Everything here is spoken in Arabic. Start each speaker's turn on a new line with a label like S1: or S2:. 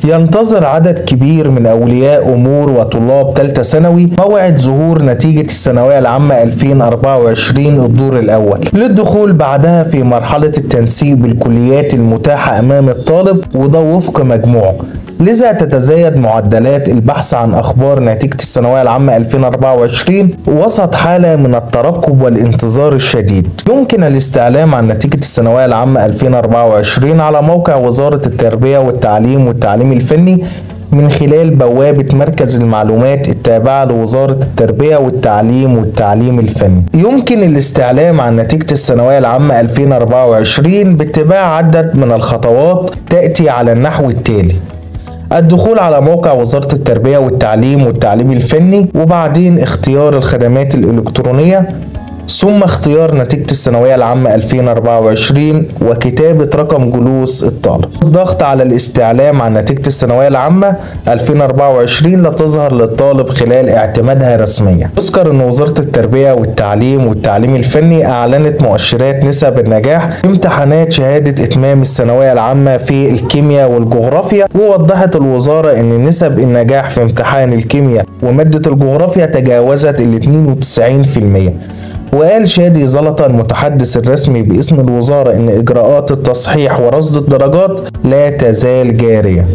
S1: ينتظر عدد كبير من أولياء أمور وطلاب تالتة ثانوي موعد ظهور نتيجة الثانوية العامة 2024 الدور الأول للدخول بعدها في مرحلة التنسيق بالكليات المتاحة أمام الطالب، وده وفق مجموعه. لذا تتزايد معدلات البحث عن أخبار نتيجة الثانوية العامة 2024 وسط حالة من الترقب والانتظار الشديد. يمكن الاستعلام عن نتيجة الثانوية العامة 2024 على موقع وزارة التربية والتعليم الفني من خلال بوابة مركز المعلومات التابعة لوزارة التربية والتعليم الفني. يمكن الاستعلام عن نتيجة الثانوية العامة 2024 باتباع عدد من الخطوات تأتي على النحو التالي: الدخول على موقع وزارة التربية والتعليم الفني، وبعدين اختيار الخدمات الإلكترونية، ثم اختيار نتيجة الثانوية العامة 2024 وكتابة رقم جلوس الطالب. الضغط على الاستعلام عن نتيجة الثانوية العامة 2024 لا تظهر للطالب خلال اعتمادها رسميا. يذكر أن وزارة التربية والتعليم الفني أعلنت مؤشرات نسب النجاح في امتحانات شهادة إتمام الثانوية العامة في الكيمياء والجغرافيا، ووضحت الوزارة أن نسب النجاح في امتحان الكيمياء ومادة الجغرافيا تجاوزت 92%. وقال شادي زلطة المتحدث الرسمي باسم الوزارة إن إجراءات التصحيح ورصد الدرجات لا تزال جارية.